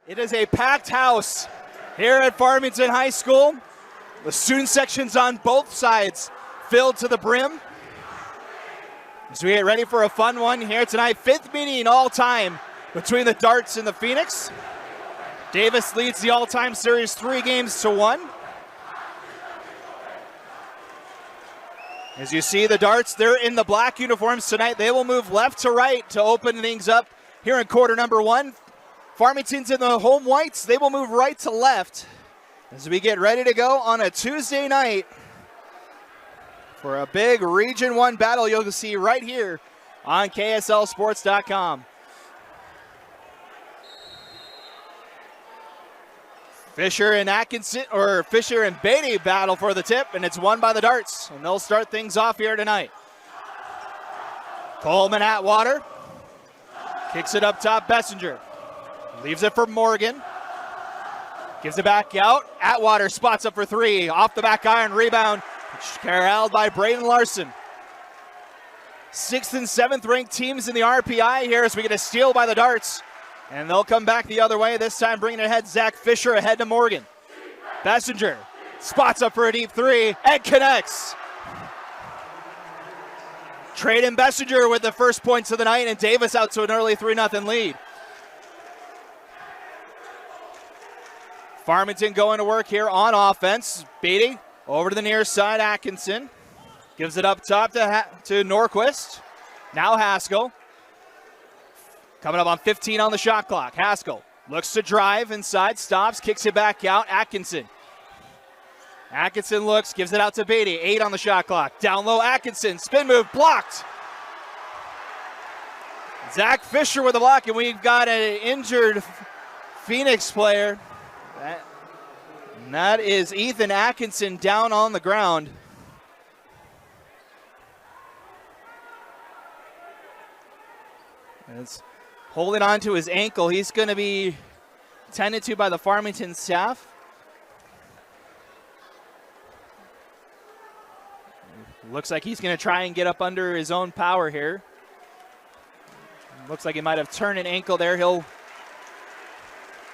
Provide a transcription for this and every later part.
It is a packed house here at Farmington High School. The student sections on both sides filled to the brim. As we get ready for a fun one here tonight, fifth meeting all time between the Darts and the Phoenix. Davis leads the all-time series 3-1. As you see the Darts, they're in the black uniforms tonight. They will move left to right to open things up here in quarter number one. Farmington's in the home whites. They will move right to left as we get ready to go on a Tuesday night for a big Region 1 battle you'll see right here on KSLSports.com. Fisher and Atkinson, or Fisher and Beatty battle for the tip, and it's won by the Darts, and they'll start things off here tonight. Coleman Atwater kicks it up top, Bessinger. Leaves it for Morgan. Gives it back out. Atwater spots up for three. Off the back iron, rebound. Corralled by Braden Larson. 6th and 7th ranked teams in the RPI here as we get a steal by the Darts. And they'll come back the other way, this time bringing it ahead. Zach Fisher ahead to Morgan. Bessinger spots up for a deep three and connects. Trayden Bessinger with the first points of the night, and Davis out to an early 3-0 lead. Farmington going to work here on offense. Beatty over to the near side. Atkinson gives it up top to Norquist. Now Haskell. Coming up on 15 on the shot clock. Haskell looks to drive inside, stops, kicks it back out. Atkinson looks, gives it out to Beatty. 8 on the shot clock. Down low, Atkinson. Spin move blocked. Zach Fisher with the block, and we've got an injured Phoenix player. And that is Ethan Atkinson down on the ground. It's holding on to his ankle. He's going to be tended to by the Farmington staff. Looks like he's going to try and get up under his own power here. Looks like he might have turned an ankle there. He'll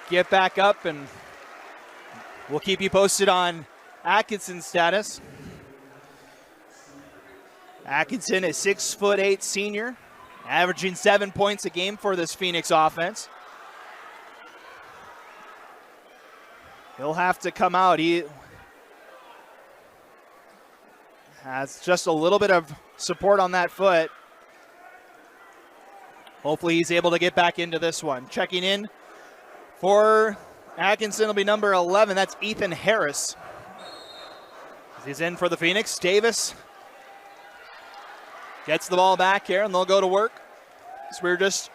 get back up, and we'll keep you posted on Atkinson's status. Atkinson is 6'8" senior, averaging 7 points a game for this Phoenix offense. He'll have to come out. He has just a little bit of support on that foot. Hopefully he's able to get back into this one. Checking in for Atkinson will be number 11. That's Ethan Harris. He's in for the Phoenix. Davis gets the ball back here, and they'll go to work. So we're just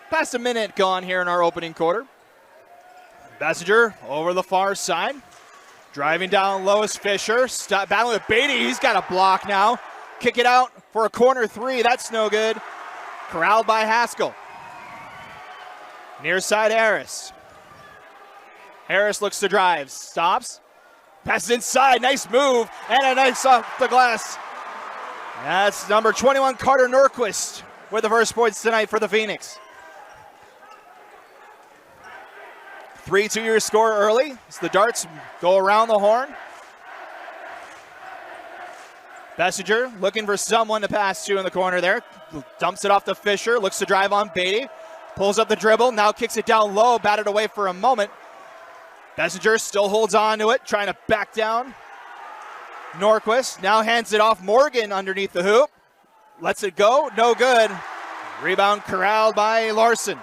past a minute gone here in our opening quarter. Bessinger over the far side. Driving down low is Fisher. Battling with Beatty. He's got a block now. Kick it out for a corner three. That's no good. Corralled by Haskell. Near side Harris. Harris looks to drive. Stops. Passes inside. Nice move. And a nice off the glass. That's number 21, Carter Norquist, with the first points tonight for the Phoenix. 3-2 your score early as the Darts go around the horn. Bessinger looking for someone to pass to in the corner there. Dumps it off to Fisher, looks to drive on Beatty. Pulls up the dribble, now kicks it down low, batted away for a moment. Bessinger still holds on to it, trying to back down. Norquist now hands it off. Morgan underneath the hoop. Lets it go, no good. Rebound corralled by Larson.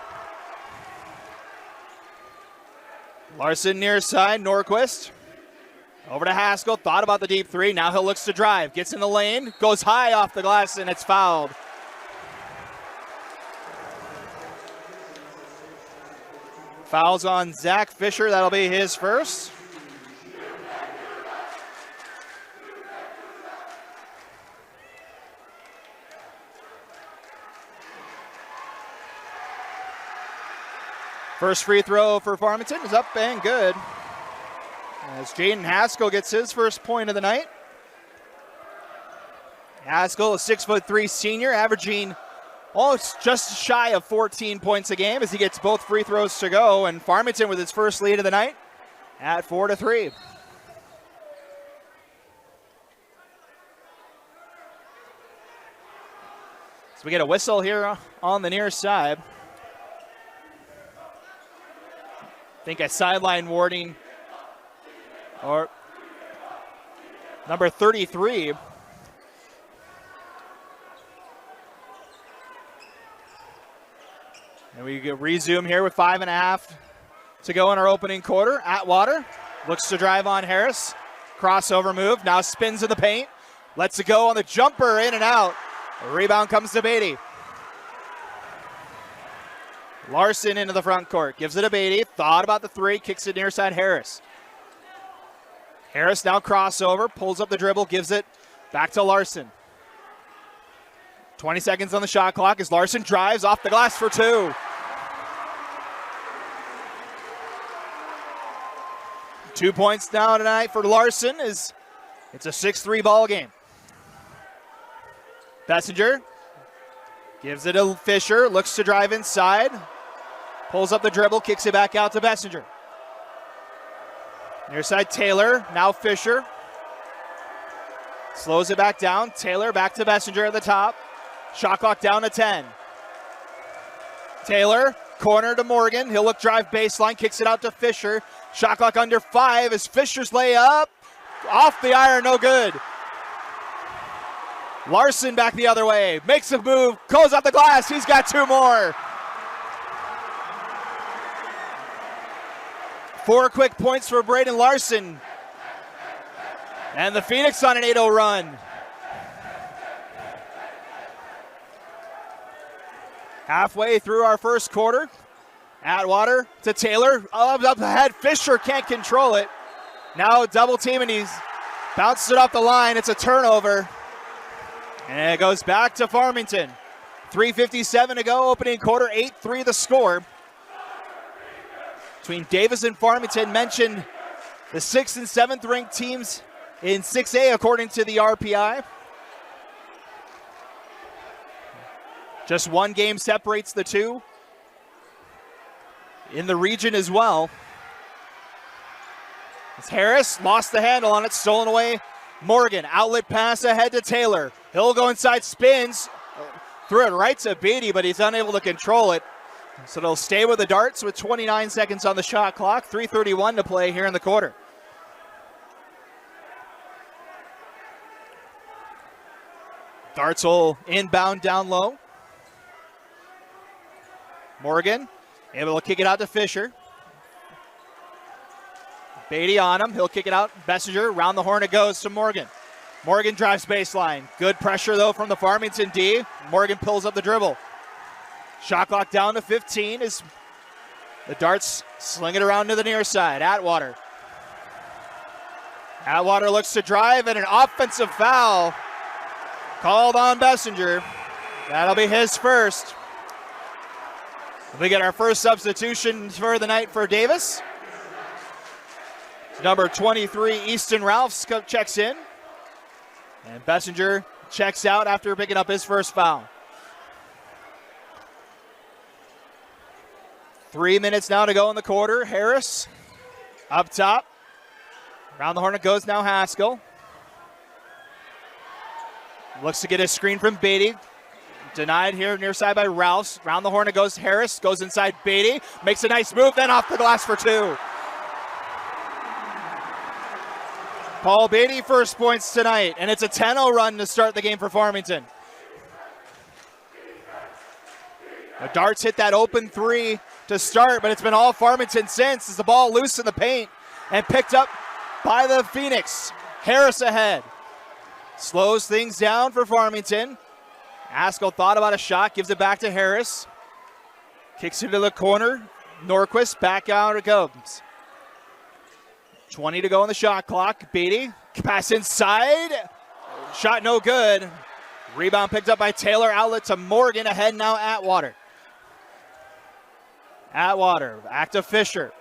Larson near side, Norquist. Over to Haskell, thought about the deep three. Now he'll looks to drive, gets in the lane, goes high off the glass, and it's fouled. Fouls on Zach Fisher, that'll be his first. First free throw for Farmington is up and good. As Jaden Haskell gets his first point of the night. Haskell, a 6'3" senior, averaging It's just shy of 14 points a game as he gets both free throws to go, and Farmington with its first lead of the night at 4-3. So we get a whistle here on the near side. I think a sideline warning, or number 33. And we resume here with 5.5 to go in our opening quarter. Atwater looks to drive on Harris. Crossover move, now spins in the paint. Lets it go on the jumper, in and out. The rebound comes to Beatty. Larson into the front court, gives it to Beatty. Thought about the three, kicks it near side Harris. Harris now crossover, pulls up the dribble, gives it back to Larson. 20 seconds on the shot clock as Larson drives off the glass for two. Two points now tonight for Larson as it's a 6-3 ball game. Bessinger gives it to Fisher, looks to drive inside, pulls up the dribble, kicks it back out to Bessinger. Near side Taylor, now Fisher. Slows it back down, Taylor back to Bessinger at the top. Shot clock down to 10. Taylor, corner to Morgan, he'll look drive baseline, kicks it out to Fisher. Shot clock under 5 as Fisher's layup, off the iron, no good. Larson back the other way, makes a move, goes off the glass, he's got two more. 4 quick points for Braden Larson. And the Phoenix on an 8-0 run. Halfway through our first quarter. Atwater to Taylor, up ahead, Fisher can't control it. Now double team and he's bounces it off the line, it's a turnover. And it goes back to Farmington. 3:57 to go, opening quarter, 8-3 the score. Between Davis and Farmington, mentioned the 6th and 7th ranked teams in 6A according to the RPI. Just one game separates the two in the region as well. As Harris lost the handle on it, stolen away. Morgan, outlet pass ahead to Taylor. He'll go inside, spins, threw it right to Beatty, but he's unable to control it. So they'll stay with the Darts with 29 seconds on the shot clock, 3:31 to play here in the quarter. Darts will inbound down low. Morgan able to kick it out to Fisher. Beatty on him. He'll kick it out. Bessinger, round the horn it goes to Morgan. Morgan drives baseline. Good pressure, though, from the Farmington D. Morgan pulls up the dribble. Shot clock down to 15 as the Darts sling it around to the near side. Atwater. Atwater looks to drive, and an offensive foul called on Bessinger. That'll be his first. We get our first substitution for the night for Davis. Number 23, Easton Ralphs checks in. And Bessinger checks out after picking up his first foul. 3 minutes now to go in the quarter. Harris up top. Around the horn it goes now Haskell. Looks to get a screen from Beatty. Denied here near side by Rouse. Round the horn it goes Harris. Goes inside Beatty. Makes a nice move, then off the glass for two. Paul Beatty first points tonight, and it's a 10-0 run to start the game for Farmington. The Darts hit that open three to start, but it's been all Farmington since as the ball loose in the paint and picked up by the Phoenix. Harris ahead. Slows things down for Farmington. Haskell thought about a shot, gives it back to Harris. Kicks it to the corner. Norquist, back out it goes. 20 to go on the shot clock. Beatty, pass inside. Shot no good. Rebound picked up by Taylor, outlet to Morgan, ahead now Atwater. Atwater, back to Fisher.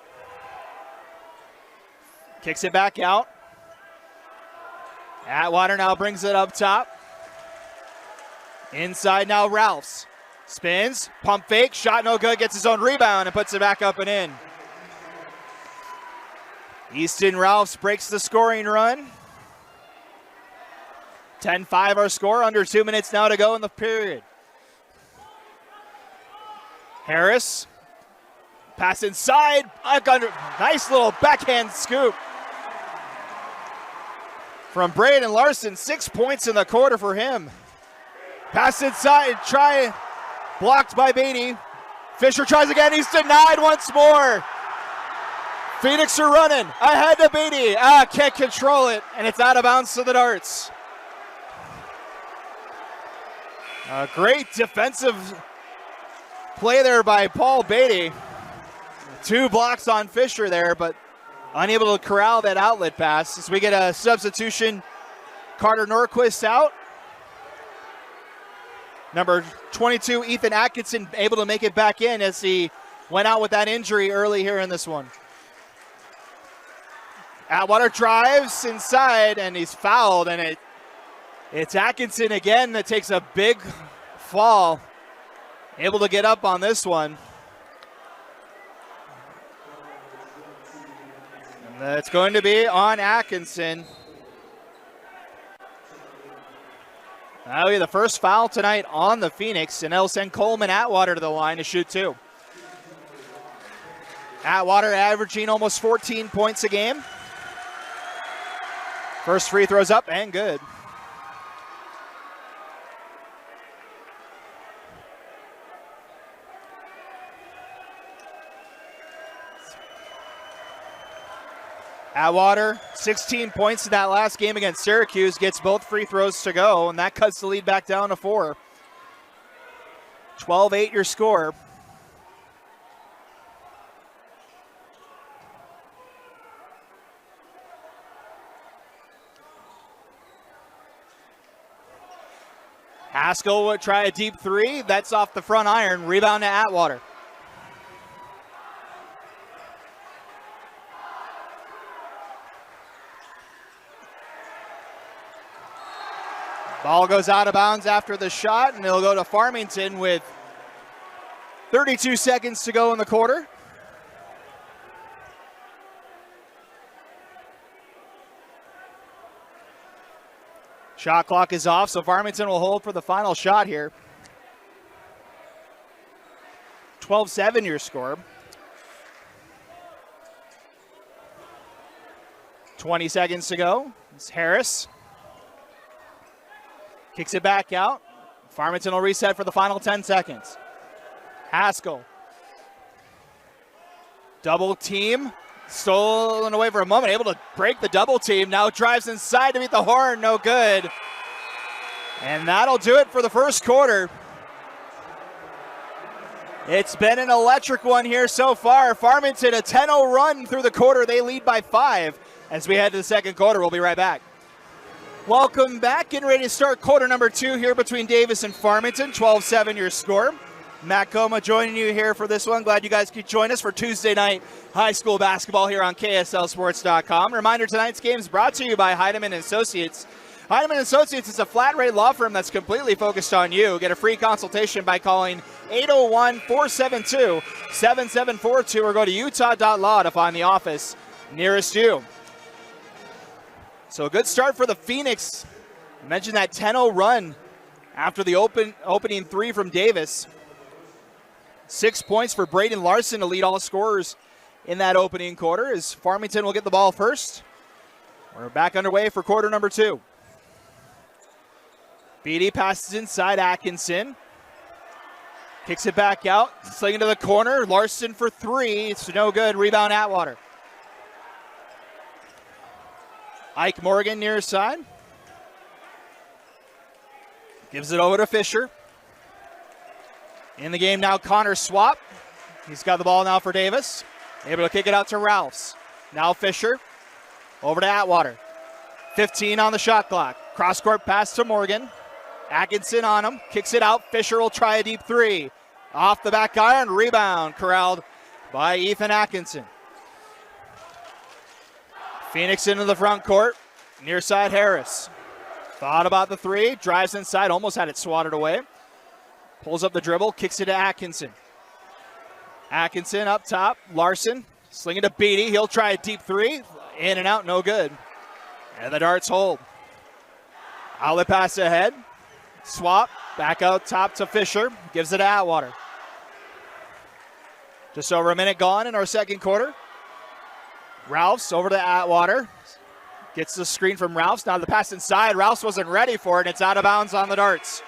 Kicks it back out. Atwater now brings it up top. Inside now Ralphs. Spins, pump fake, shot no good, gets his own rebound and puts it back up and in. Easton Ralphs breaks the scoring run. 10-5 our score, under 2 minutes now to go in the period. Harris, pass inside, nice little backhand scoop from Braden Larson, 6 points in the quarter for him. Pass inside, blocked by Beatty. Fisher tries again, he's denied once more. Phoenix are running, ahead to Beatty. Can't control it, and it's out of bounds to the Darts. A great defensive play there by Paul Beatty. 2 blocks on Fisher there, but unable to corral that outlet pass. As we get a substitution, Carter Norquist out. Number 22, Ethan Atkinson, able to make it back in as he went out with that injury early here in this one. Atwater drives inside, and he's fouled, and it's Atkinson again that takes a big fall. Able to get up on this one. And that's going to be on Atkinson. That'll be the first foul tonight on the Phoenix, and it'll send Coleman Atwater to the line to shoot 2. Atwater averaging almost 14 points a game. First free throw's up and good. Atwater, 16 points in that last game against Syracuse, gets both free throws to go, and that cuts the lead back down to 4. 12-8 your score. Haskell would try a deep 3. That's off the front iron. Rebound to Atwater. Ball goes out of bounds after the shot, and it'll go to Farmington with 32 seconds to go in the quarter. Shot clock is off, so Farmington will hold for the final shot here. 12-7 your score. 20 seconds to go. It's Harris. Kicks it back out. Farmington will reset for the final 10 seconds. Haskell. Double team. Stolen away for a moment. Able to break the double team. Now drives inside to beat the horn. No good. And that'll do it for the first quarter. It's been an electric one here so far. Farmington, a 10-0 run through the quarter. They lead by 5. As we head to the second quarter, we'll be right back. Welcome back. Getting ready to start quarter number 2 here between Davis and Farmington. 12-7 your score. Matt Coma joining you here for this one. Glad you guys could join us for Tuesday night high school basketball here on KSLSports.com. Reminder, tonight's game is brought to you by Heidemann & Associates. Heidemann & Associates is a flat rate law firm that's completely focused on you. Get a free consultation by calling 801-472-7742 or go to utah.law to find the office nearest you. So a good start for the Phoenix. I mentioned that 10-0 run after the opening 3 from Davis. 6 points for Braden Larson to lead all scorers in that opening quarter as Farmington will get the ball first. We're back underway for quarter number 2. Beatty passes inside Atkinson. Kicks it back out, slinging to the corner. Larson for 3. It's no good. Rebound Atwater. Ike Morgan near his side. Gives it over to Fisher. In the game now, Connor Swap. He's got the ball now for Davis. Able to kick it out to Ralphs. Now Fisher. Over to Atwater. 15 on the shot clock. Cross-court pass to Morgan. Atkinson on him. Kicks it out. Fisher will try a deep 3. Off the back iron. Rebound corralled by Ethan Atkinson. Phoenix into the front court. Near side Harris. Thought about the 3. Drives inside. Almost had it swatted away. Pulls up the dribble, kicks it to Atkinson. Atkinson up top, Larson slinging to Beatty. He'll try a deep three. In and out, no good. And the Darts hold. Outlet pass ahead. Swap, back out top to Fisher. Gives it to Atwater. Just over a minute gone in our second quarter. Ralphs over to Atwater. Gets the screen from Ralphs. Now the pass inside. Ralphs wasn't ready for it, and it's out of bounds on the Darts.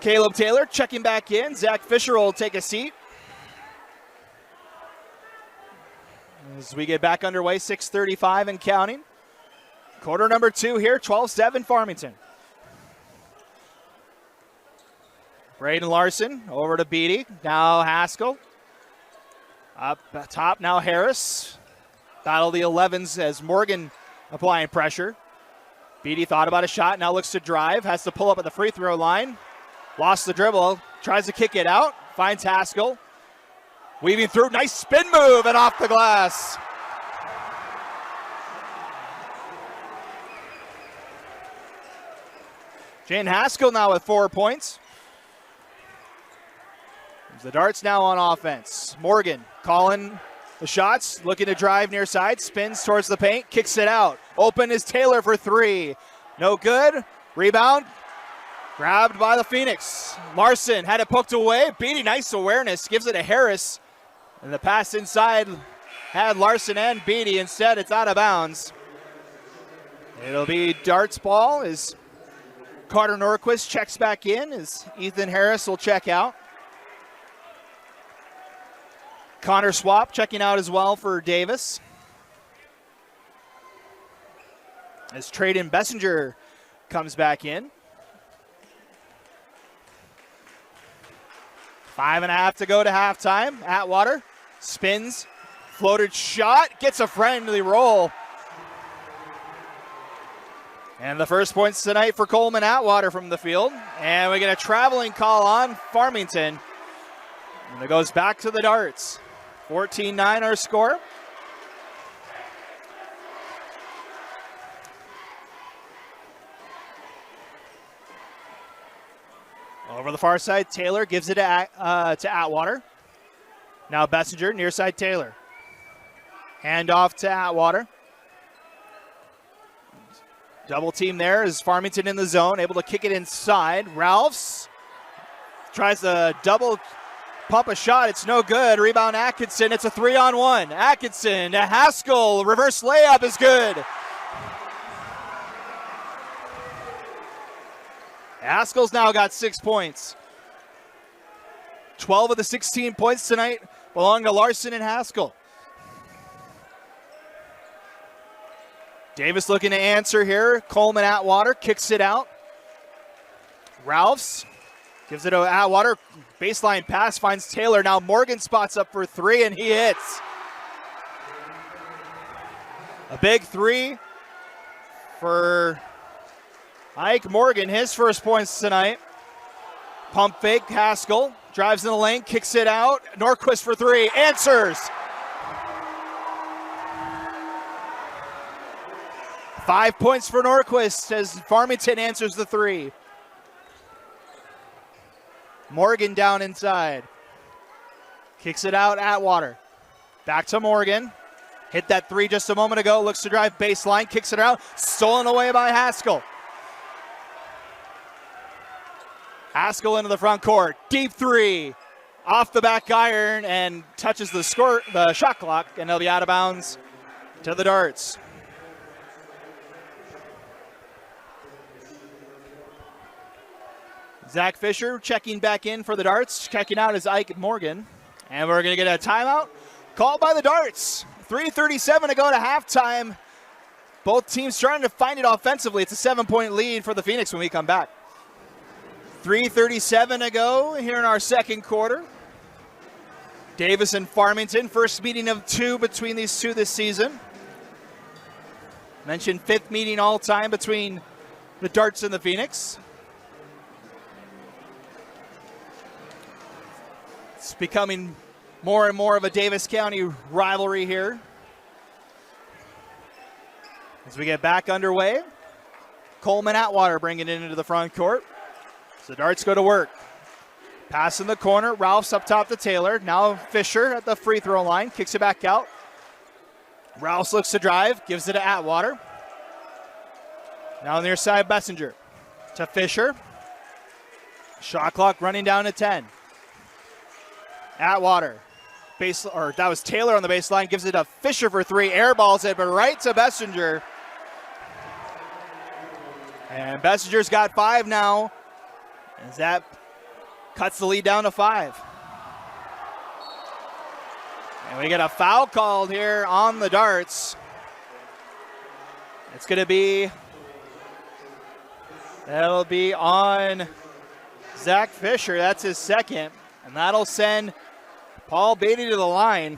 Caleb Taylor checking back in. Zach Fisher will take a seat. As we get back underway, 6:35 and counting. Quarter number 2 here, 12-7 Farmington. Braden Larson over to Beatty. Now Haskell. Up top now Harris. Battle the 11s as Morgan applying pressure. Beatty thought about a shot, now looks to drive. Has to pull up at the free throw line. Lost the dribble. Tries to kick it out. Finds Haskell. Weaving through. Nice spin move and off the glass. Jane Haskell now with 4 points. The Darts now on offense. Morgan calling the shots, looking to drive near side, spins towards the paint, kicks it out. Open is Taylor for 3. No good. Rebound. Grabbed by the Phoenix. Larson had it poked away. Beatty, nice awareness. Gives it to Harris. And the pass inside had Larson and Beatty. Instead, it's out of bounds. It'll be Darts ball as Carter Norquist checks back in as Ethan Harris will check out. Connor Swap checking out as well for Davis. As Trayden Bessinger comes back in. 5.5 to go to halftime. Atwater spins, floated shot, gets a friendly roll. And the first points tonight for Coleman Atwater from the field. And we get a traveling call on Farmington. And it goes back to the Darts. 14-9 our score. Over the far side, Taylor gives it to Atwater. Now Bessinger, near side Taylor. Hand off to Atwater. Double team there is Farmington in the zone, able to kick it inside. Ralphs tries to double pump a shot. It's no good. Rebound Atkinson. It's a 3-on-1. Atkinson to Haskell. Reverse layup is good. Haskell's now got 6 points. 12 of the 16 points tonight belong to Larson and Haskell. Davis looking to answer here. Coleman Atwater kicks it out. Ralphs gives it to Atwater. Baseline pass finds Taylor. Now Morgan spots up for 3 and he hits. A big 3 for Ike Morgan, his first points tonight. Pump fake, Haskell drives in the lane, kicks it out. Norquist for 3, answers. 5 points for Norquist as Farmington answers the 3. Morgan down inside. Kicks it out, Atwater. Back to Morgan. Hit that 3 just a moment ago. Looks to drive baseline, kicks it out. Stolen away by Haskell. Haskell into the front court. Deep 3. Off the back iron and touches the shot clock, and they'll be out of bounds to the Darts. Zach Fisher checking back in for the Darts. Checking out is Ike Morgan. And we're going to get a timeout called by the Darts. 3:37 to go to halftime. Both teams trying to find it offensively. It's a 7-point lead for the Phoenix when we come back. 3:37 to go here in our second quarter. Davis and Farmington, first meeting of 2 between these two this season. Mentioned 5th meeting all time between the Darts and the Phoenix. It's becoming more and more of a Davis County rivalry here. As we get back underway, Coleman Atwater bringing it into the front court. So Darts go to work. Pass in the corner. Ralph's up top to Taylor. Now Fisher at the free throw line. Kicks it back out. Ralphs looks to drive. Gives it to Atwater. Now on the near side, Bessinger to Fisher. Shot clock running down to 10. Atwater. That was Taylor on the baseline. Gives it to Fisher for three. Airballs it, but right to Bessinger. And Bessinger's got 5 now. As that cuts the lead down to 5. And we get a foul called here on the Darts. It's going to be, that'll be on Zach Fisher. That's his second. And that'll send Paul Beatty to the line.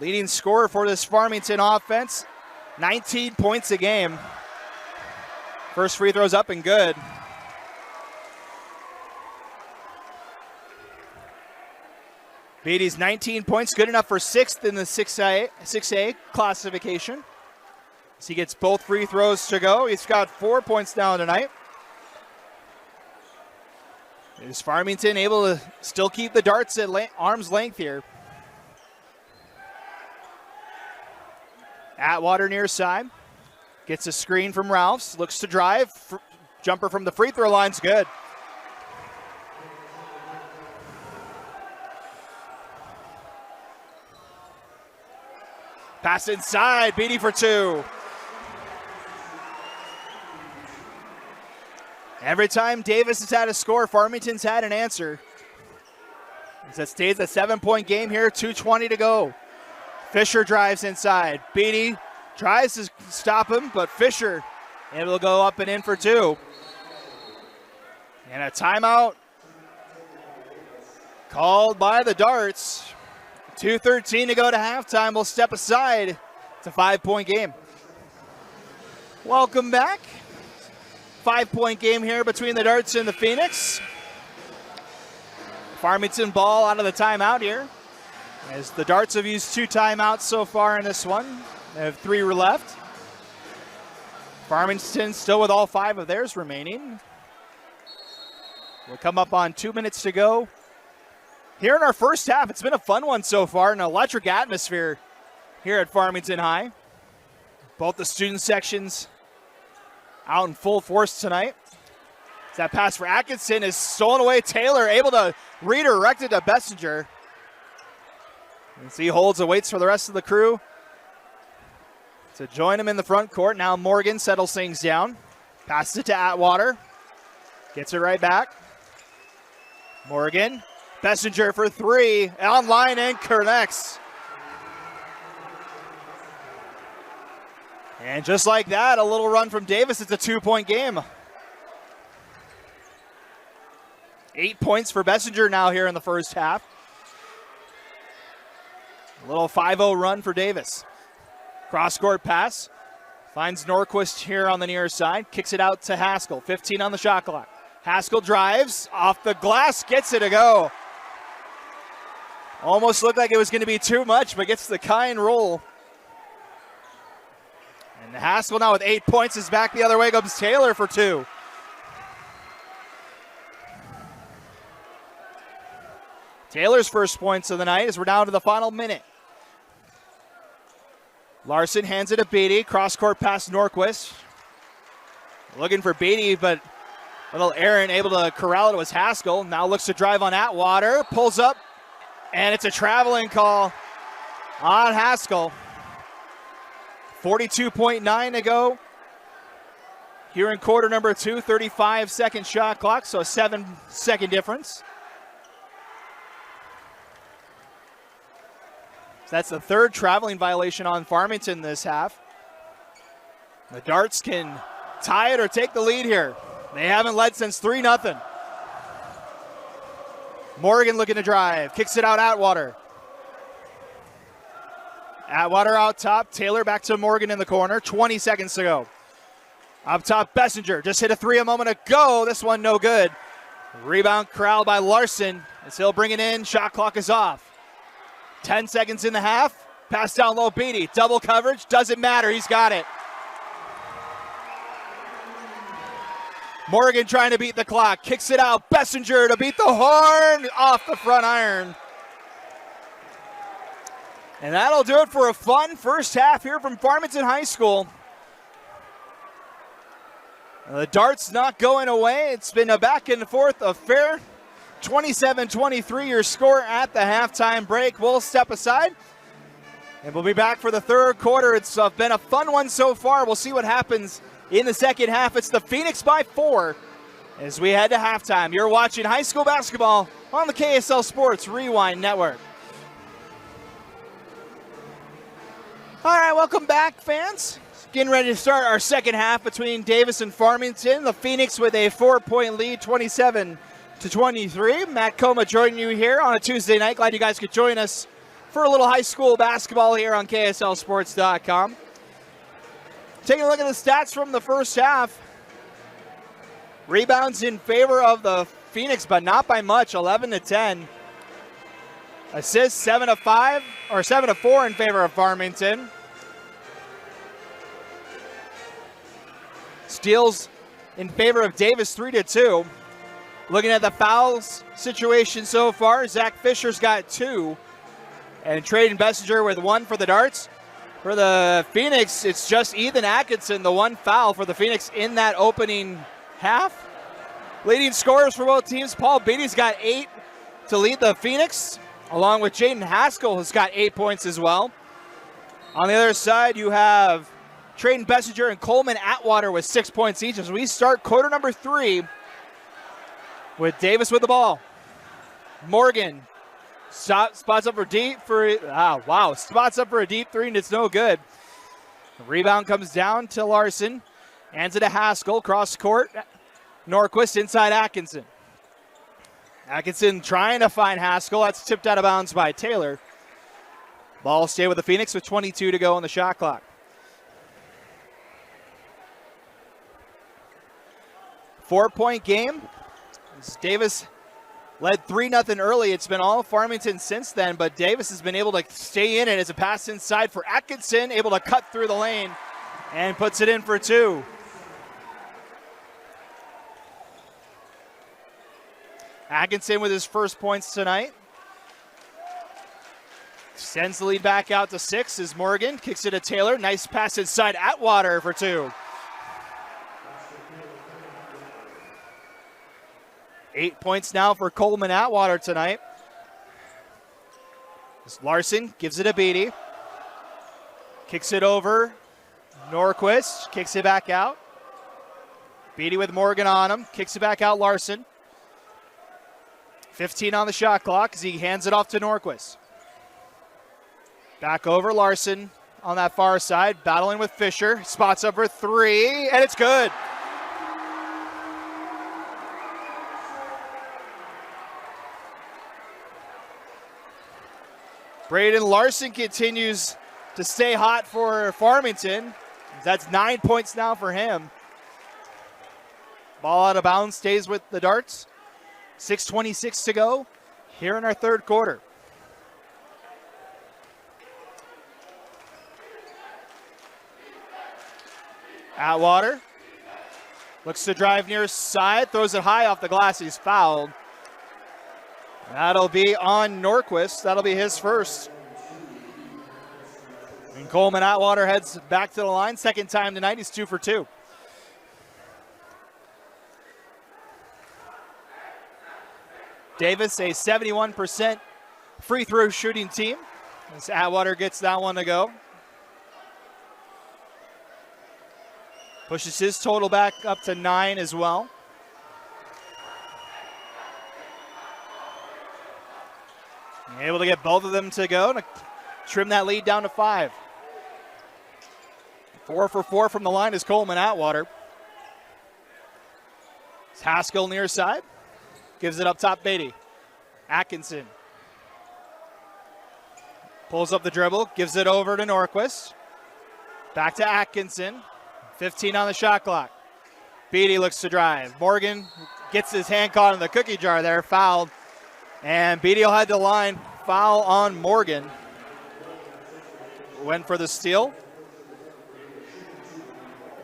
Leading scorer for this Farmington offense. 19 points a game. First free throw's up and good. Beatty's 19 points, good enough for 6th in the 6A classification. So he gets both free throws to go. He's got 4 points now tonight. Is Farmington able to still keep the Darts at arm's length here? Atwater near side. Gets a screen from Ralphs. Looks to drive. Jumper from the free throw line's good. Pass inside. Beatty for 2. Every time Davis has had a score, Farmington's had an answer. As it stays a 7-point game here, 2:20 to go. Fisher drives inside. Beatty tries to stop him, but Fisher able to go up and in for 2. And a timeout called by the Darts. 2:13 to go to halftime. We'll step aside. It's a 5-point game. Welcome back. 5-point game here between the Darts and the Phoenix. Farmington ball out of the timeout here. As the Darts have used 2 timeouts so far in this one. They have 3 left. Farmington still with all 5 of theirs remaining. We'll come up on 2 minutes to go. Here in our first half, it's been a fun one so far, an electric atmosphere here at Farmington High. Both the student sections out in full force tonight. That pass for Atkinson is stolen away. Taylor able to redirect it to Bessinger. As he holds and waits for the rest of the crew to join him in the front court. Now Morgan settles things down. Passes it to Atwater. Gets it right back. Morgan. Bessinger for 3. Online and connects. And just like that, a little run from Davis. It's a 2-point game. 8 points for Bessinger now here in the first half. A little 5-0 run for Davis. Cross-court pass. Finds Norquist here on the near side. Kicks it out to Haskell. 15 on the shot clock. Haskell drives. Off the glass. Gets it to go. Almost looked like it was going to be too much, but gets the kind roll. And Haskell now with 8 points is back the other way. Comes Taylor for 2. Taylor's first points of the night as we're down to the final minute. Larson hands it to Beatty. Cross-court pass Norquist. Looking for Beatty, but little Aaron able to corral it. It was Haskell. Now looks to drive on Atwater. Pulls up, and it's a traveling call on Haskell. 42.9 to go here in quarter number 2. 35-second shot clock, so a 7-second difference. That's the 3rd traveling violation on Farmington this half. The Darts can tie it or take the lead here. They haven't led since 3-0. Morgan looking to drive. Kicks it out Atwater. Atwater out top. Taylor back to Morgan in the corner. 20 seconds to go. Up top, Bessinger. Just hit a 3 a moment ago. This one no good. Rebound corralled by Larson as he'll bring it in. Shot clock is off. 10 seconds in the half. Pass down low, Beatty. Double coverage. Doesn't matter. He's got it. Morgan trying to beat the clock. Kicks it out. Bessinger to beat the horn off the front iron. And that'll do it for a fun first half here from Farmington High School. The darts not going away. It's been a back and forth affair. 27-23 your score at the halftime break. We'll step aside and we'll be back for the third quarter. It's been a fun one so far. We'll see what happens in the second half. It's the Phoenix by 4 as we head to halftime. You're watching high school basketball on the KSL Sports Rewind Network. All right, welcome back, fans. Getting ready to start our second half between Davis and Farmington. The Phoenix with a 4-point lead, 27-23. Matt Coma joining you here on a Tuesday night. Glad you guys could join us for a little high school basketball here on KSLSports.com. Taking a look at the stats from the first half. Rebounds in favor of the Phoenix, but not by much, 11-10. Assists 7 of 4 in favor of Farmington. Steals in favor of Davis 3-2. Looking at the fouls situation so far, Zach Fisher's got 2. And Trayden Bessinger with 1 for the darts. For the Phoenix, it's just Ethan Atkinson, the 1 foul for the Phoenix in that opening half. Leading scorers for both teams, Paul Beatty's got 8 to lead the Phoenix, along with Jaden Haskell, who's got 8 points as well. On the other side, you have Trayden Bessinger and Coleman Atwater with 6 points each as we start quarter number 3 with Davis with the ball. Morgan spots up for deep spots up for a deep 3 and it's no good. The rebound comes down to Larson. Hands it to Haskell, cross court. Norquist inside Atkinson. Atkinson trying to find Haskell. That's tipped out of bounds by Taylor. Ball stay with the Phoenix with 22 to go on the shot clock. 4-point game. Davis led 3-0 early. It's been all Farmington since then, but Davis has been able to stay in it as a pass inside for Atkinson, able to cut through the lane and puts it in for 2. Atkinson with his first points tonight. Sends the lead back out to 6 as Morgan kicks it to Taylor. Nice pass inside Atwater for 2. 8 points now for Coleman Atwater tonight. As Larson gives it to Beatty. Kicks it over. Norquist kicks it back out. Beatty with Morgan on him. Kicks it back out Larson. 15 on the shot clock as he hands it off to Norquist. Back over Larson on that far side. Battling with Fisher. Spots up for 3, and it's good. Braden Larson continues to stay hot for Farmington. That's 9 points now for him. Ball out of bounds, stays with the darts. 6:26 to go here in our third quarter. Atwater looks to drive near side, throws it high off the glass. He's fouled. That'll be on Norquist. That'll be his first. And Coleman Atwater heads back to the line. Second time tonight. He's 2 for 2. Davis, a 71% free throw shooting team. As Atwater gets that one to go. Pushes his total back up to 9 as well. Able to get both of them to go to trim that lead down to 5. 4 for 4 from the line is Coleman Atwater. It's Haskell near side. Gives it up top, Beatty. Atkinson. Pulls up the dribble, gives it over to Norquist. Back to Atkinson. 15 on the shot clock. Beatty looks to drive. Morgan gets his hand caught in the cookie jar there, fouled. And Beatty will head to the line. Foul on Morgan. Went for the steal.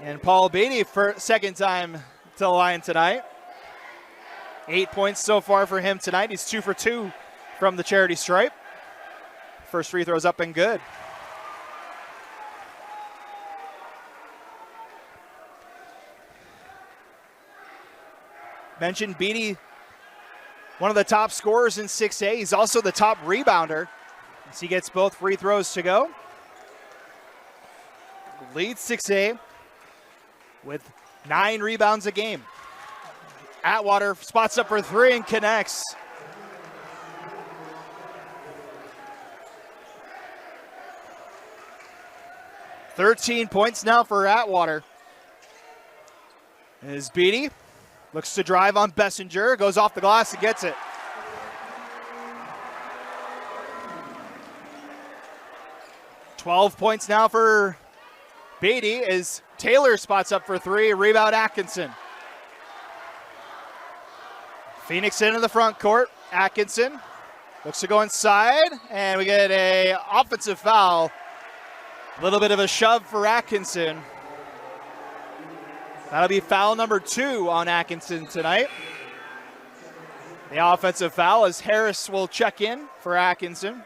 And Paul Beatty, for second time to the line tonight. 8 points so far for him tonight. He's 2 for 2 from the charity stripe. First free throw's up and good. Mentioned Beatty, one of the top scorers in 6A. He's also the top rebounder as he gets both free throws to go. Leads 6A with 9 rebounds a game. Atwater spots up for 3 and connects. $13 points now for Atwater. As Beatty looks to drive on Bessinger, goes off the glass and gets it. $12 points now for Beatty as Taylor spots up for 3, rebound Atkinson. Phoenix into the front court. Atkinson looks to go inside, and we get an offensive foul. A little bit of a shove for Atkinson. That'll be foul number 2 on Atkinson tonight. The offensive foul as Harris will check in for Atkinson.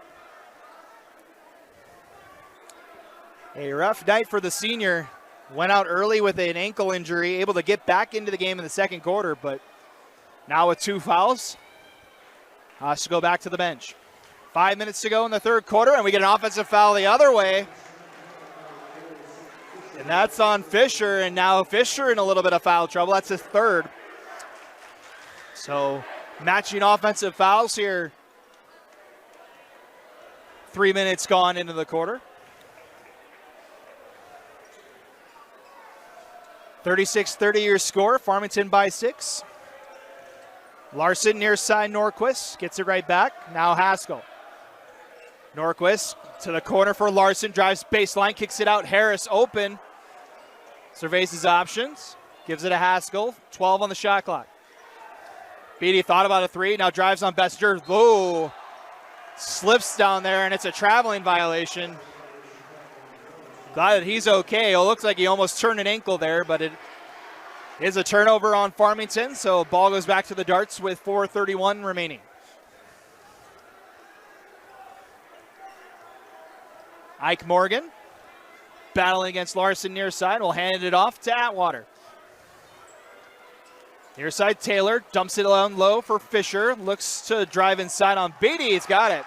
A rough night for the senior. Went out early with an ankle injury, able to get back into the game in the second quarter, but now with 2 fouls, has to go back to the bench. 5 minutes to go in the third quarter, and we get an offensive foul the other way. And that's on Fisher, and now Fisher in a little bit of foul trouble. That's his 3rd. So matching offensive fouls here. 3 minutes gone into the quarter. 36-30 your score. Farmington by 6. Larson near side Norquist gets it right back. Now Haskell. Norquist to the corner for Larson. Drives baseline, kicks it out. Harris open. Surveys his options. Gives it to Haskell. 12 on the shot clock. Beatty thought about a 3. Now drives on Bessinger. Whoa. Slips down there, and it's a traveling violation. Glad that he's okay. It looks like he almost turned an ankle there, but it is a turnover on Farmington, so ball goes back to the Darts with 4:31 remaining. Ike Morgan battling against Larson near side. Will hand it off to Atwater. Near side Taylor dumps it down low for Fisher. Looks to drive inside on Beatty. He's got it.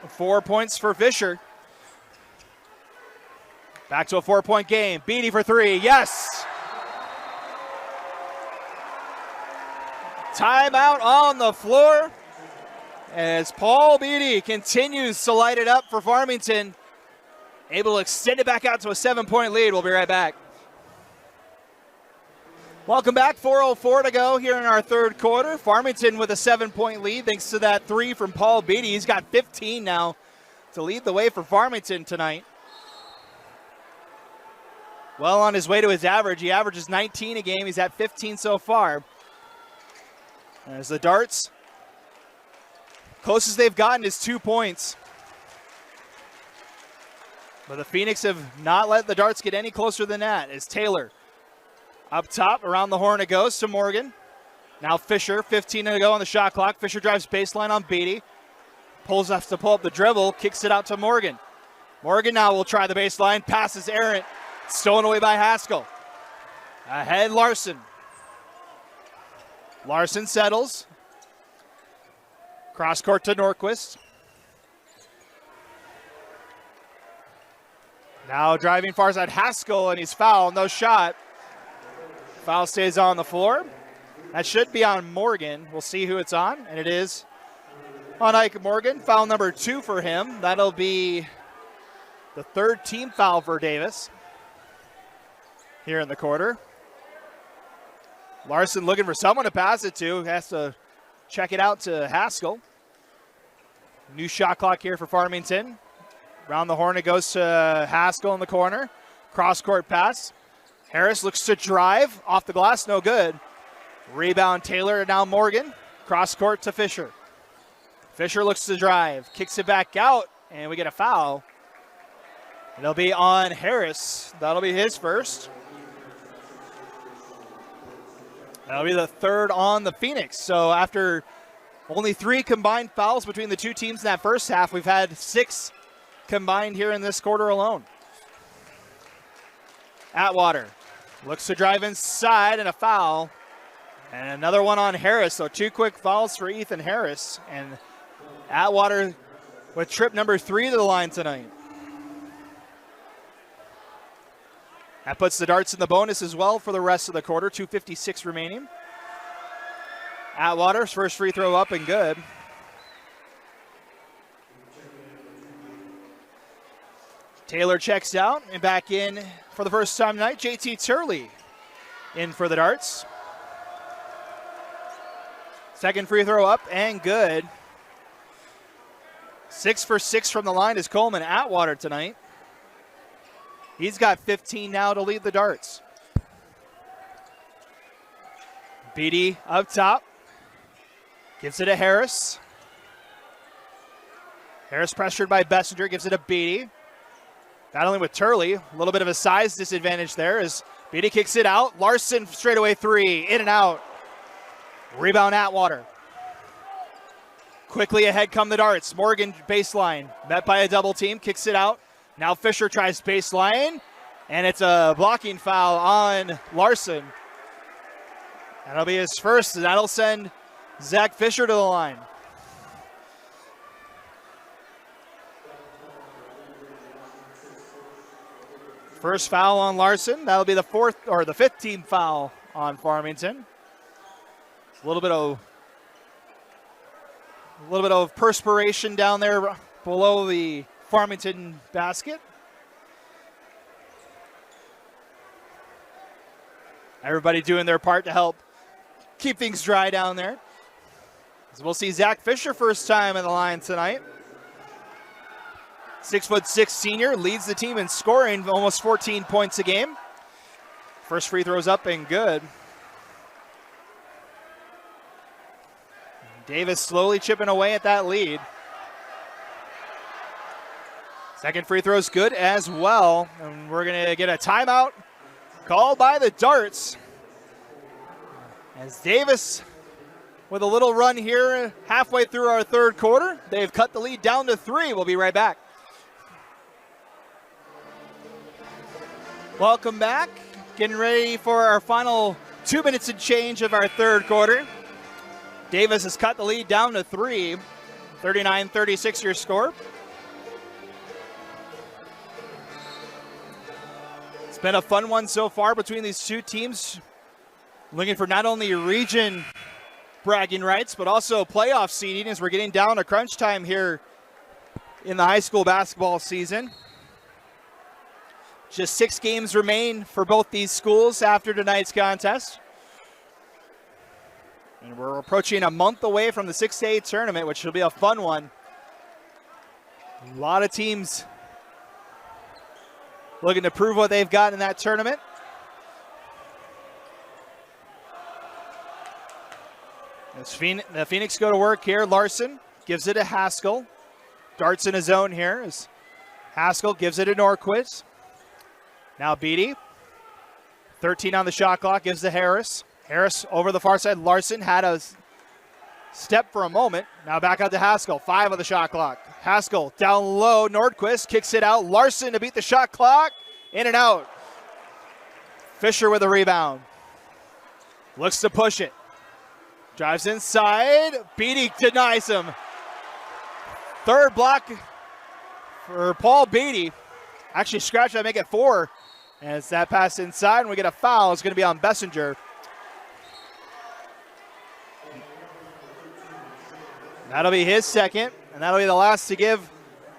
4 points for Fisher. Back to a 4-point game. Beatty for 3. Yes! Timeout on the floor as Paul Beatty continues to light it up for Farmington. Able to extend it back out to a 7-point lead. We'll be right back. Welcome back. 4:04 to go here in our third quarter. Farmington with a 7-point lead thanks to that 3 from Paul Beatty. He's got 15 now to lead the way for Farmington tonight. Well on his way to his average. He averages 19 a game. He's at 15 so far. As the Darts, closest they've gotten is 2 points. But the Phoenix have not let the Darts get any closer than that. As Taylor up top, around the horn it goes to Morgan. Now Fisher, 15 to go on the shot clock. Fisher drives baseline on Beatty. Pulls up to pull up the dribble, kicks it out to Morgan. Morgan now will try the baseline, passes errant. Stolen away by Haskell. Ahead Larson. Larson settles. Cross court to Norquist. Now driving far side Haskell, and he's fouled. No shot. Foul stays on the floor. That should be on Morgan. We'll see who it's on, and it is on Ike Morgan. Foul number 2 for him. That'll be the 3rd team foul for Davis here in the quarter. Larson looking for someone to pass it to. Has to check it out to Haskell. New shot clock here for Farmington. Around the horn it goes to Haskell in the corner. Cross-court pass. Harris looks to drive. Off the glass, no good. Rebound Taylor, now Morgan. Cross-court to Fisher. Fisher looks to drive. Kicks it back out, and we get a foul. It'll be on Harris. That'll be his first. That'll be the third on the Phoenix. So after only 3 combined fouls between the two teams in that first half, we've had 6 combined here in this quarter alone. Atwater looks to drive inside and a foul. And another one on Harris. So 2 quick fouls for Ethan Harris. And Atwater with trip number 3 to the line tonight. That puts the Darts in the bonus as well for the rest of the quarter. 2:56 remaining. Atwater's first free throw up and good. Taylor checks out and back in for the first time tonight. JT Turley in for the Darts. Second free throw up and good. 6 for 6 from the line is Coleman Atwater tonight. He's got 15 now to lead the Darts. Beatty up top. Gives it to Harris. Harris pressured by Bessinger. Gives it to Beatty. Battling with Turley. A little bit of a size disadvantage there as Beatty kicks it out. Larson straightaway 3. In and out. Rebound Atwater. Quickly ahead come the Darts. Morgan baseline. Met by a double team. Kicks it out. Now Fisher tries baseline, and it's a blocking foul on Larson. That'll be his first, and that'll send Zach Fisher to the line. First foul on Larson. That'll be the 4th or the 5th team foul on Farmington. A little bit of perspiration down there below the Farmington basket. Everybody doing their part to help keep things dry down there. So we'll see Zach Fisher first time in the line tonight. 6'6" senior, leads the team in scoring, almost 14 points a game. First free throw's up and good. Davis slowly chipping away at that lead. Second free throw's good as well. And we're going to get a timeout called by the Darts. As Davis with a little run here halfway through our third quarter. They've cut the lead down to 3. We'll be right back. Welcome back. Getting ready for our final 2 minutes and change of our third quarter. Davis has cut the lead down to 3. 39-36 your score. It's been a fun one so far between these two teams. Looking for not only region bragging rights, but also playoff seeding as we're getting down to crunch time here in the high school basketball season. Just 6 games remain for both these schools after tonight's contest. And we're approaching a month away from the 6A tournament, which will be a fun one. A lot of teams looking to prove what they've got in that tournament. As the Phoenix go to work here, Larson gives it to Haskell. Darts in his zone here as Haskell gives it to Norquist. Now Beatty. 13 on the shot clock, gives to Harris. Harris over the far side. Larson had a step for a moment. Now back out to Haskell. 5 on the shot clock. Haskell down low. Nordquist kicks it out. Larson to beat the shot clock. In and out. Fisher with a rebound. Looks to push it. Drives inside. Beatty denies him. Third block for Paul Beatty. Actually scratch that, make it 4. As that pass inside and we get a foul. It's going to be on Bessinger. That'll be his second, and that'll be the last to give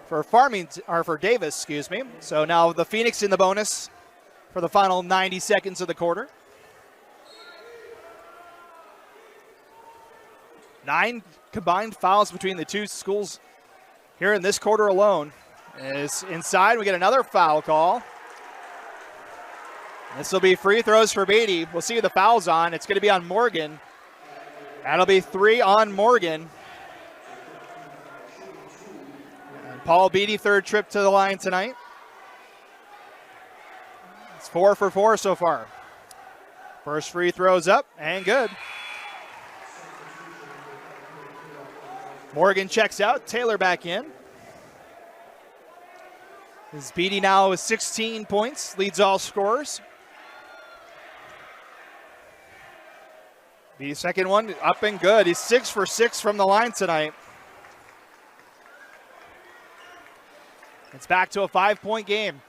for Farmington, or for Davis, excuse me. So now the Phoenix in the bonus for the final 90 seconds of the quarter. 9 combined fouls between the two schools here in this quarter alone. As inside, we get another foul call. This will be free throws for Beatty. We'll see who the foul's on. It's going to be on Morgan. That'll be 3 on Morgan. And Paul Beatty, third trip to the line tonight. It's 4 for 4 so far First free throw's up and good. Morgan checks out, Taylor back in. His Beatty now with 16 points, leads all scorers. The second one up and good. He's 6 for 6 from the line tonight. It's back to a 5-point game.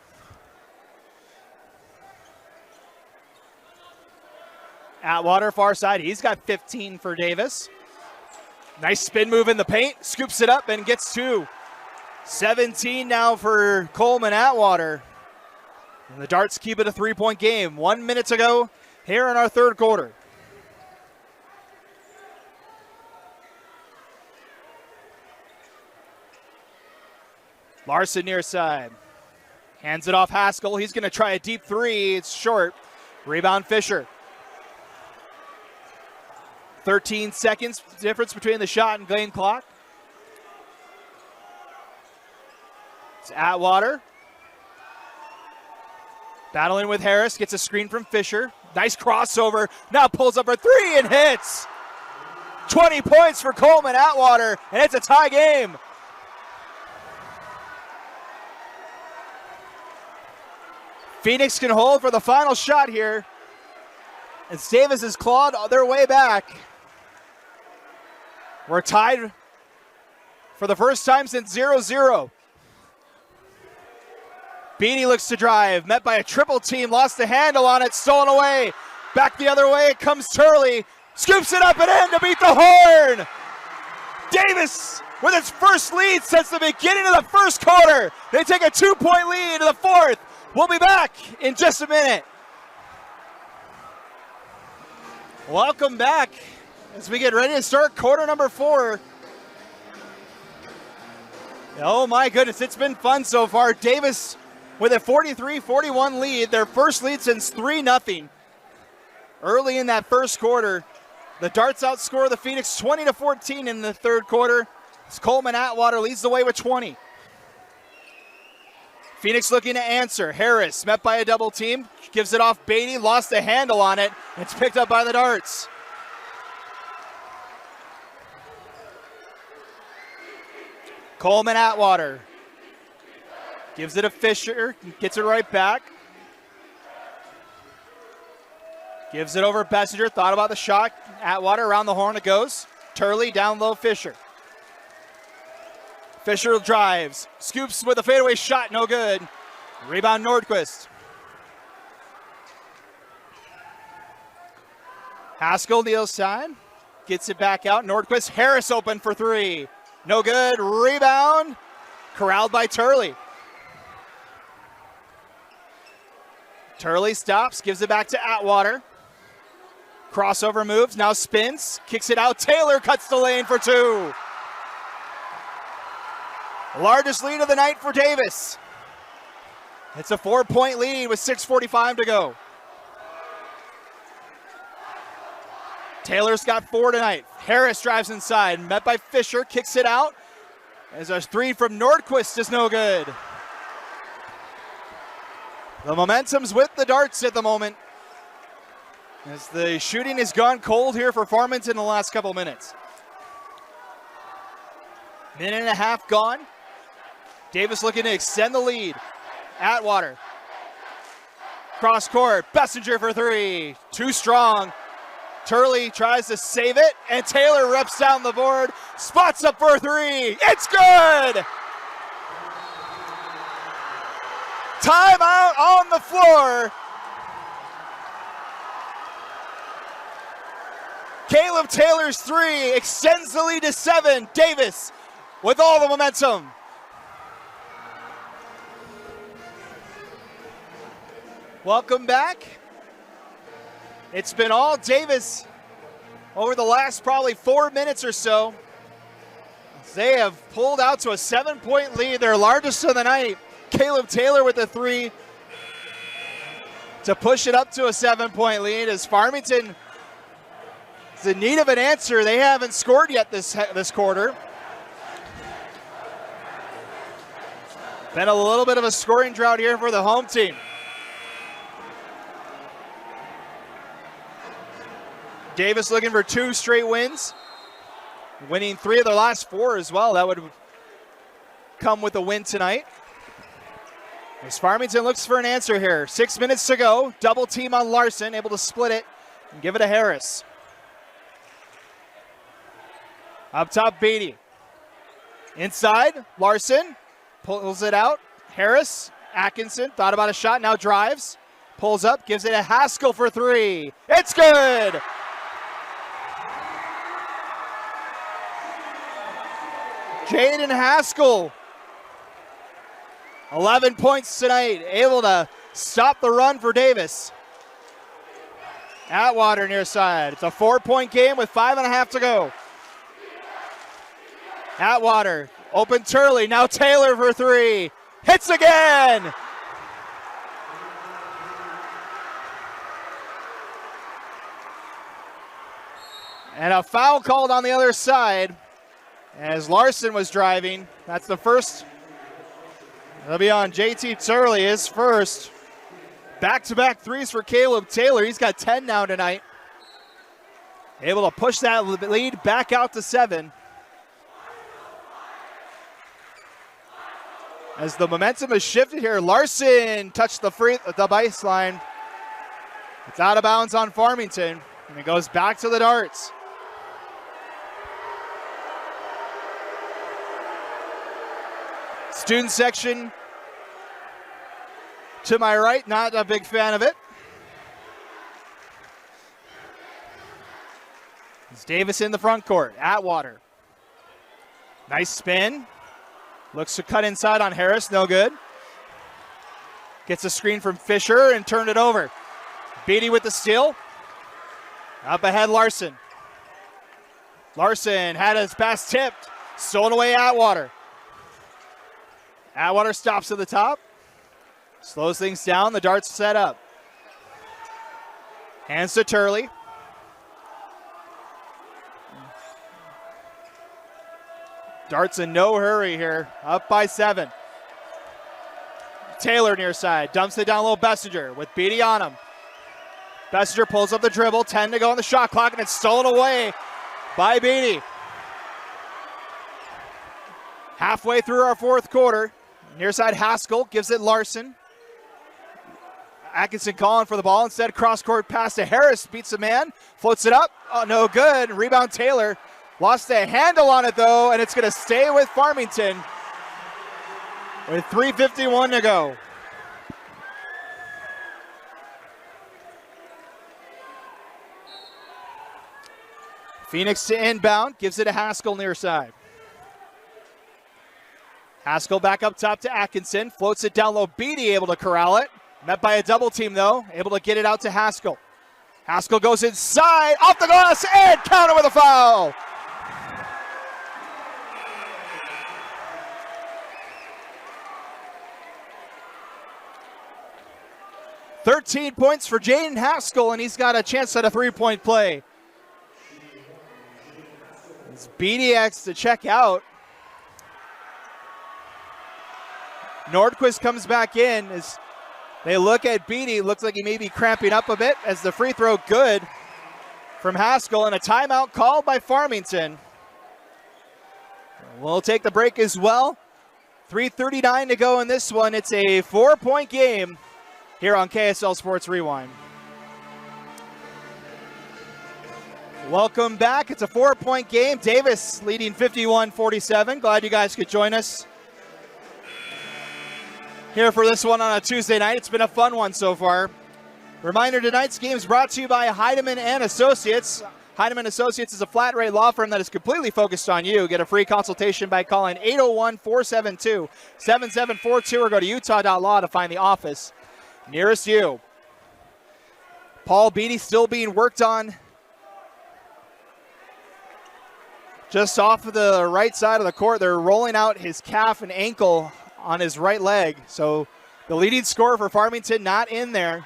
Atwater, far side. He's got 15 for Davis. Nice spin move in the paint. Scoops it up and gets 2. 17 now for Coleman Atwater. And the Darts keep it a 3-point game. 1 minute to go here in our third quarter. Larson near side. Hands it off Haskell. He's going to try a deep three. It's short. Rebound Fisher. 13 seconds difference between the shot and game clock. It's Atwater. Battling with Harris. Gets a screen from Fisher. Nice crossover. Now pulls up for 3 and hits. 20 points for Coleman Atwater, and it's a tie game. Phoenix can hold for the final shot here. As Davis has clawed their way back. We're tied for the first time since 0-0. Beatty looks to drive, met by a triple team, lost the handle on it, stolen away. Back the other way, it comes Turley, scoops it up and in to beat the horn. Davis with its first lead since the beginning of the first quarter. They take a 2-point lead in the fourth. We'll be back in just a minute. Welcome back as we get ready to start quarter number 4. Oh my goodness, it's been fun so far. Davis with a 43-41 lead, their first lead since 3-0. Early in that first quarter, the Darts outscore the Phoenix 20-14 in the third quarter. As Coleman Atwater leads the way with 20. Phoenix looking to answer. Harris met by a double team. Gives it off Beatty. Lost the handle on it. It's picked up by the Darts. Coleman Atwater. Gives it to Fisher. Gets it right back. Gives it over Bessinger. Thought about the shot. Atwater around the horn it goes. Turley down low Fisher. Fisher drives, scoops with a fadeaway shot, no good. Rebound Nordquist. Haskell the side, gets it back out. Nordquist, Harris open for 3. No good, rebound. Corralled by Turley. Turley stops, gives it back to Atwater. Crossover moves, now spins, kicks it out. Taylor cuts the lane for 2. Largest lead of the night for Davis. It's a 4-point lead with 6:45 to go. Taylor's got 4 tonight. Harris drives inside, met by Fisher, kicks it out. As a 3 from Nordquist is no good. The momentum's with the Darts at the moment, as the shooting has gone cold here for Farmington in the last couple minutes. Minute and a half gone. Davis looking to extend the lead. Atwater. Cross court. Bessinger for 3. Too strong. Turley tries to save it, and Taylor reps down the board. Spots up for 3. It's good! Timeout on the floor. Caleb Taylor's 3 extends the lead to 7. Davis with all the momentum. Welcome back. It's been all Davis over the last probably 4 minutes or so. They have pulled out to a 7-point lead, their largest of the night. Caleb Taylor with the 3 to push it up to a 7-point lead as Farmington is in need of an answer. They haven't scored yet this quarter. Been a little bit of a scoring drought here for the home team. Davis looking for 2 straight wins, winning 3 of their last 4 as well. That would come with a win tonight. As Farmington looks for an answer here. 6 minutes to go. Double team on Larson, able to split it and give it to Harris. Up top, Beatty. Inside, Larson pulls it out. Harris, Atkinson, thought about a shot, now drives. Pulls up, gives it to Haskell for 3. It's good! Jaden Haskell, 11 points tonight, able to stop the run for Davis. Atwater near side. It's a 4-point game with 5.5 to go. Atwater, open Turley, now Taylor for 3. Hits again! And a foul called on the other side as Larson was driving. That's the first. It'll be on JT Turley, his first. Back-to-back threes for Caleb Taylor. He's got 10 now tonight. Able to push that lead back out to 7. As the momentum has shifted here, Larson touched the baseline. It's out of bounds on Farmington, and it goes back to the darts. Student section to my right, not a big fan of it. It's Davis in the front court. Atwater. Nice spin. Looks to cut inside on Harris, no good. Gets a screen from Fisher and turned it over. Beatty with the steal. Up ahead, Larson. Larson had his pass tipped. Stolen away, Atwater. Atwater stops at the top. Slows things down. The darts set up. Hands to Turley. Darts in no hurry here. Up by 7. Taylor near side. Dumps it down low. Bessinger with Beatty on him. Bessinger pulls up the dribble. 10 to go on the shot clock, and it's stolen away by Beatty. Halfway through our 4th quarter. Near side Haskell gives it Larson. Atkinson calling for the ball. Instead, cross-court pass to Harris. Beats a man. Floats it up. Oh, no good. Rebound Taylor. Lost a handle on it, though, and it's going to stay with Farmington with 3:51 to go. Phoenix to inbound. Gives it to Haskell near side. Haskell back up top to Atkinson. Floats it down low. Beatty able to corral it. Met by a double team, though. Able to get it out to Haskell. Haskell goes inside. Off the glass and counter with a foul. 13 points for Jaden Haskell, and he's got a chance at a 3-point play. It's BDX to check out. Nordquist comes back in as they look at Beatty. Looks like he may be cramping up a bit as the free throw good from Haskell, and a timeout called by Farmington. We'll take the break as well. 3:39 to go in this one. It's a 4-point game here on KSL Sports Rewind. Welcome back. It's a 4-point game. Davis leading 51-47. Glad you guys could join us here for this one on a Tuesday night. It's been a fun one so far. Reminder, tonight's game is brought to you by Heidemann and Associates. Heidemann Associates is a flat rate law firm that is completely focused on you. Get a free consultation by calling 801-472-7742 or go to utah.law to find the office nearest you. Paul Beatty still being worked on just off of the right side of the court. They're rolling out his calf and ankle on his right leg. So the leading scorer for Farmington not in there.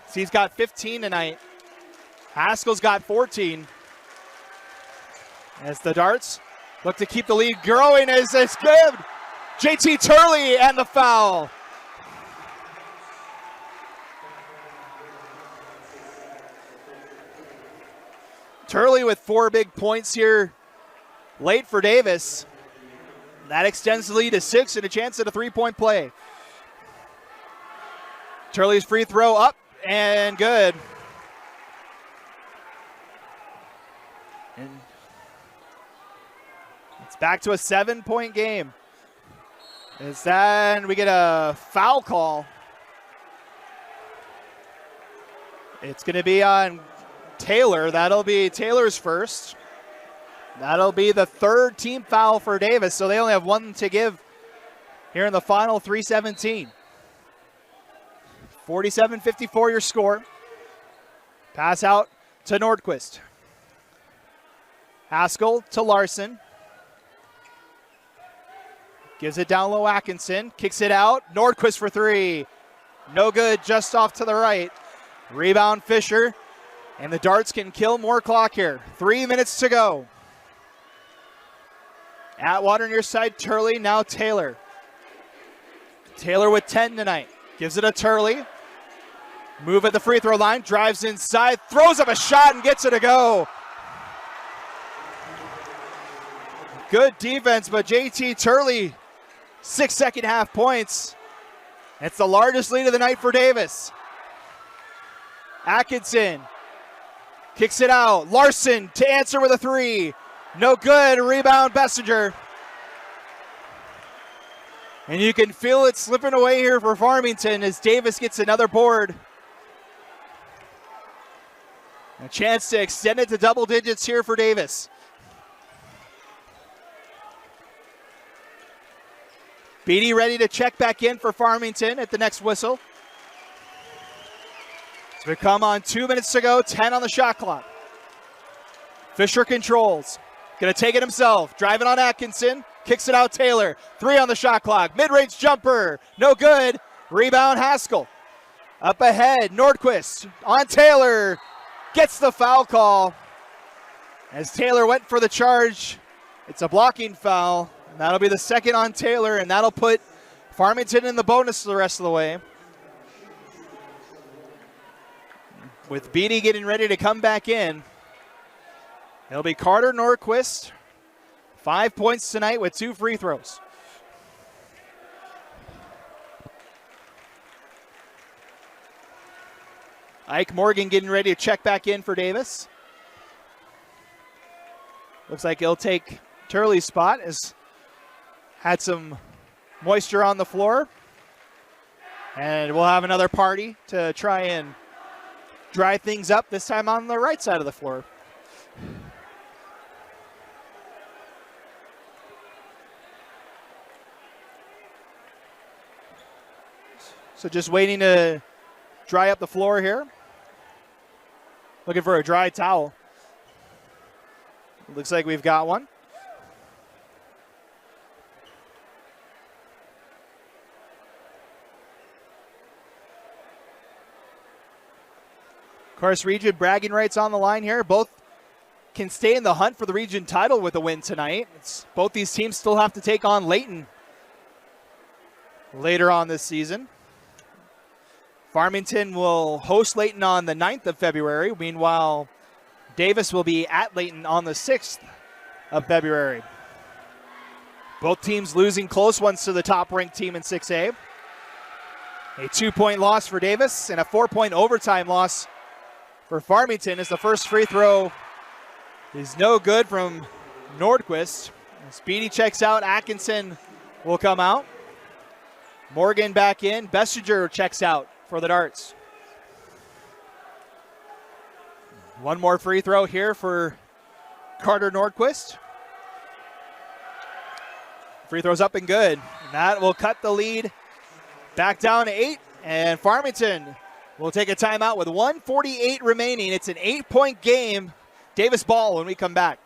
So he's got 15 tonight. Haskell's got 14. As the darts look to keep the lead growing as it's good. JT Turley and the foul. Turley with 4 big points here late for Davis. That extends the lead to 6 and a chance at a 3-point play. Turley's free throw up and good. And it's back to a 7-point game. We get a foul call. It's going to be on Taylor. That'll be Taylor's first. That'll be the 3rd team foul for Davis, so they only have 1 to give here in the final 3:17. 47-54 your score. Pass out to Nordquist. Haskell to Larson. Gives it down low, Atkinson. Kicks it out. Nordquist for 3. No good, just off to the right. Rebound Fisher. And the Darts can kill more clock here. 3 minutes to go. Atwater near side, Turley, now Taylor. Taylor with 10 tonight. Gives it to Turley. Move at the free throw line, drives inside, throws up a shot and gets it to go. Good defense, but JT Turley, 6 second half points. It's the largest lead of the night for Davis. Atkinson kicks it out. Larson to answer with a 3. No good. Rebound Bessinger. And you can feel it slipping away here for Farmington as Davis gets another board. A chance to extend it to double digits here for Davis. Beatty ready to check back in for Farmington at the next whistle. As we come on 2 minutes to go, 10 on the shot clock. Fisher controls. Gonna take it himself. Driving on Atkinson. Kicks it out Taylor. 3 on the shot clock. Mid-range jumper. No good. Rebound Haskell. Up ahead. Nordquist on Taylor. Gets the foul call. As Taylor went for the charge. It's a blocking foul. And that'll be the 2nd on Taylor. And that'll put Farmington in the bonus the rest of the way. With Beatty getting ready to come back in. It'll be Carter Nordquist. 5 points tonight with 2 free throws. Ike Morgan getting ready to check back in for Davis. Looks like he'll take Turley's spot. Has had some moisture on the floor. And we'll have another party to try and dry things up, this time on the right side of the floor. So just waiting to dry up the floor here. Looking for a dry towel. Looks like we've got one. Of course, region bragging rights on the line here. Both can stay in the hunt for the region title with a win tonight. Both these teams still have to take on Layton later on this season. Farmington will host Layton on the 9th of February. Meanwhile, Davis will be at Layton on the 6th of February. Both teams losing close ones to the top-ranked team in 6A. A 2-point loss for Davis and a 4-point overtime loss for Farmington as the first free throw is no good from Nordquist. Speedy checks out. Atkinson will come out. Morgan back in. Bessinger checks out for the Darts. One more free throw here for Carter Nordquist. Free throws up and good. And that will cut the lead back down to 8. And Farmington will take a timeout with 1:48 remaining. It's an 8-point game. Davis ball when we come back.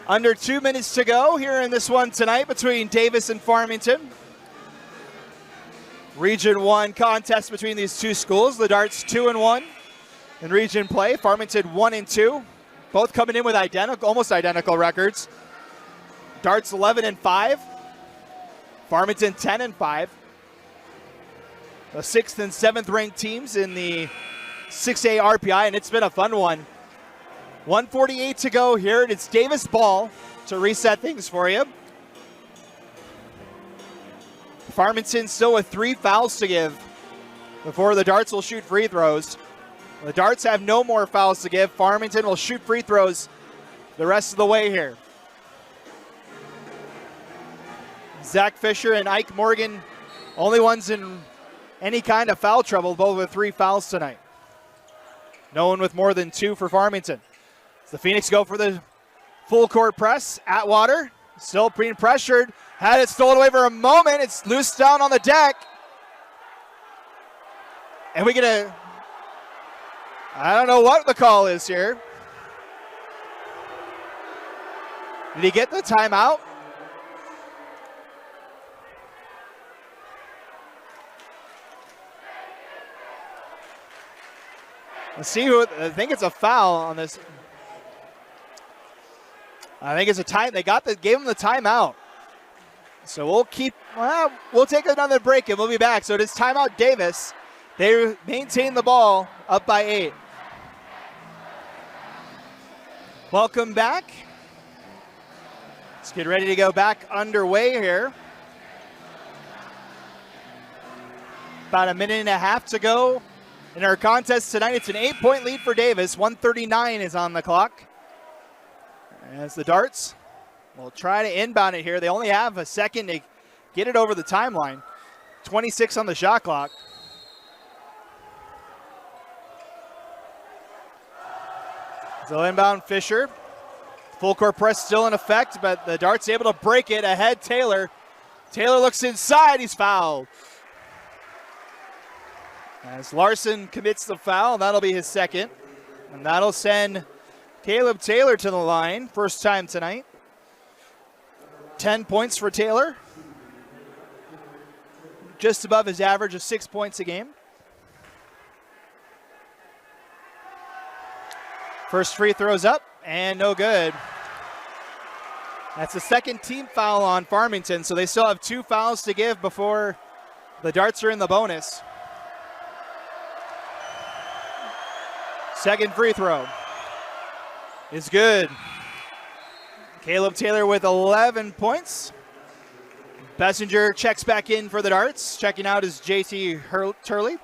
Under 2 minutes to go here in this one tonight between Davis and Farmington. Region 1 contest between these two schools. The Darts 2-1 in region play. Farmington 1-2. Both coming in with almost identical records. Darts 11-5. Farmington 10-5. The 6th and 7th ranked teams in the 6A RPI, and it's been a fun one. 1:48 to go here. It's Davis ball to reset things for you. Farmington still with 3 fouls to give before the Darts will shoot free throws. The Darts have no more fouls to give. Farmington will shoot free throws the rest of the way here. Zach Fisher and Ike Morgan, only ones in any kind of foul trouble, both with 3 fouls tonight. No one with more than 2 for Farmington. The Phoenix go for the full court press. Atwater still being pressured. Had it stolen away for a moment. It's loose down on the deck. And we get I don't know what the call is here. Did he get the timeout? Let's see who, I think it's a foul on this. I think it's a time. They gave him the timeout. So we'll take another break and we'll be back. So it is timeout Davis. They maintain the ball up by 8. Welcome back. Let's get ready to go back underway here. About a minute and a half to go in our contest tonight. It's an 8-point lead for Davis. 1:39 is on the clock. As the Darts will try to inbound it here. They only have a second to get it over the timeline. 26 on the shot clock. So inbound Fisher. Full court press still in effect, but the Darts able to break it ahead. Taylor. Taylor looks inside. He's fouled. As Larson commits the foul, that'll be his second. And that'll send Caleb Taylor to the line, first time tonight. 10 points for Taylor. Just above his average of 6 points a game. First free throw's up and no good. That's the second team foul on Farmington, so they still have 2 fouls to give before the Darts are in the bonus. Second free throw is good. Caleb Taylor with 11 points. Bessinger checks back in for the Darts. Checking out is JT Turley.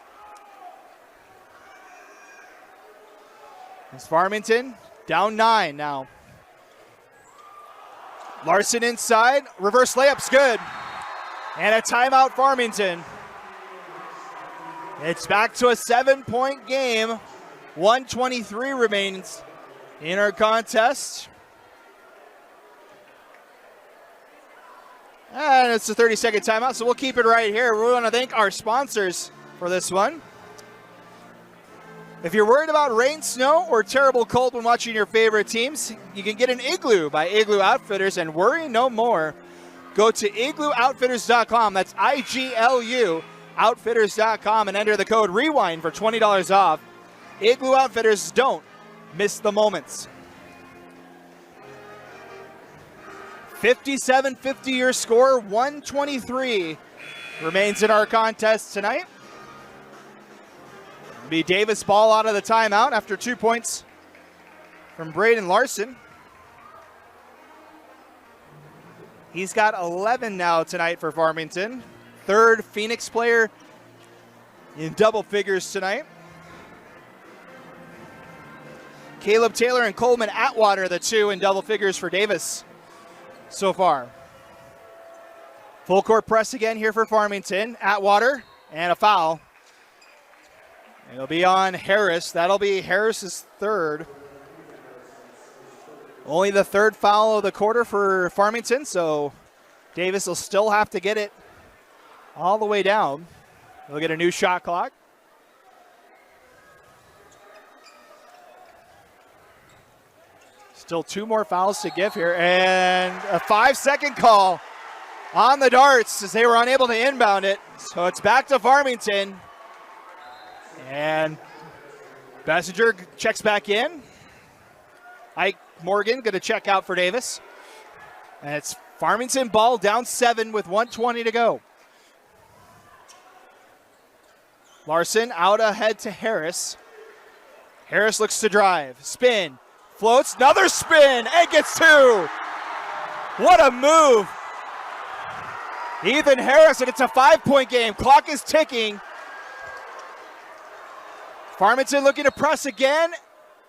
It's Farmington down 9 now. Larson inside. Reverse layup's good. And a timeout Farmington. It's back to a 7-point game. 1:23 remains in our contest. And it's a 30-second timeout, so we'll keep it right here. We want to thank our sponsors for this one. If you're worried about rain, snow, or terrible cold when watching your favorite teams, you can get an Igloo by Igloo Outfitters and worry no more. Go to iglooOutfitters.com. That's IGLU Outfitters.com and enter the code REWIND for $20 off. Igloo Outfitters, don't miss the moments. 57-50 your score. 1:23 remains in our contest tonight. It'll be Davis ball out of the timeout after 2 points from Braden Larson. He's got 11 now tonight for Farmington. Third Phoenix player in double figures tonight. Caleb Taylor and Coleman Atwater, the 2 in double figures for Davis so far. Full court press again here for Farmington. Atwater and a foul. It'll be on Harris. That'll be Harris's third. Only the third foul of the quarter for Farmington, so Davis will still have to get it all the way down. They'll get a new shot clock. Still 2 more fouls to give here, and a 5-second call on the Darts as they were unable to inbound it. So it's back to Farmington. And Bessinger checks back in. Ike Morgan going to check out for Davis. And it's Farmington ball down 7 with 1:20 to go. Larson out ahead to Harris. Harris looks to drive, spin, floats, another spin, and gets two. What a move. Ethan Harris, and it's a 5-point game. Clock is ticking. Farmington looking to press again,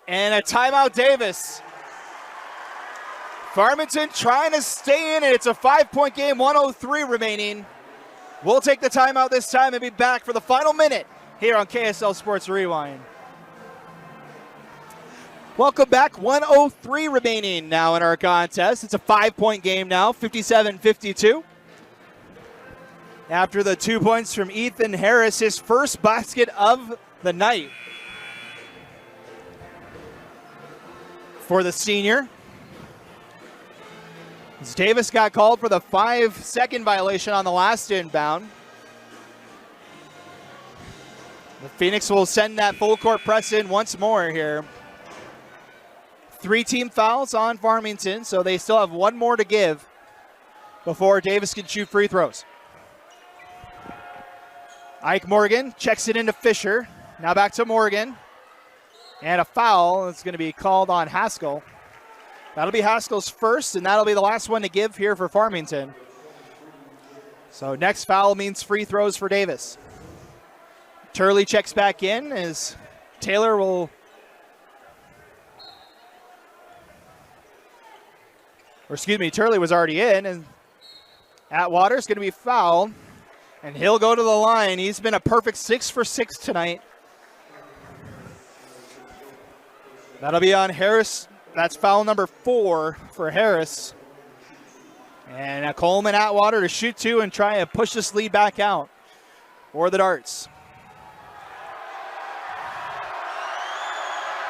and a timeout Davis. Farmington trying to stay in it. It's a 5-point game, 1:03 remaining. We'll take the timeout this time and be back for the final minute here on KSL Sports Rewind. Welcome back. 1:03 remaining now in our contest. It's a 5-point game now, 57-52. After the 2 points from Ethan Harris, his first basket of the night for the senior. As Davis got called for the 5-second violation on the last inbound. The Phoenix will send that full court press in once more here. 3 team fouls on Farmington, so they still have one more to give before Davis can shoot free throws. Ike Morgan checks it into Fisher. Now back to Morgan. And a foul is going to be called on Haskell. That'll be Haskell's first, and that'll be the last one to give here for Farmington. So next foul means free throws for Davis. Turley checks back in as Taylor will... Turley was already in, and Atwater's going to be fouled, and he'll go to the line. He's been a perfect 6 for 6 tonight. That'll be on Harris. That's foul number 4 for Harris. And Coleman Atwater to shoot 2 and try and push this lead back out for the Darts.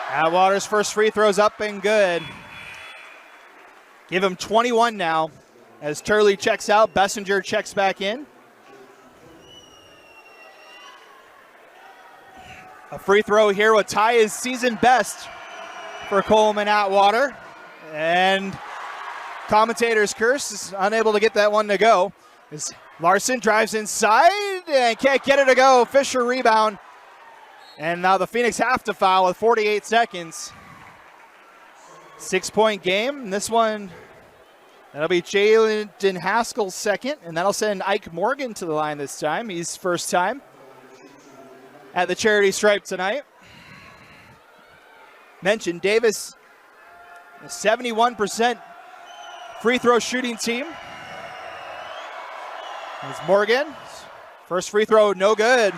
Atwater's first free throw's up and good. Give him 21 now as Turley checks out. Bessinger checks back in. A free throw here will tie his season best for Coleman Atwater. And commentator's curse is unable to get that one to go. As Larson drives inside and can't get it to go. Fisher rebound. And now the Phoenix have to foul with 48 seconds. 6-point game. And this one, that'll be Jalen Haskell's second. And that'll send Ike Morgan to the line this time. He's first time at the charity stripe tonight. Mentioned Davis, a 71% free throw shooting team. Here's Morgan. First free throw, no good.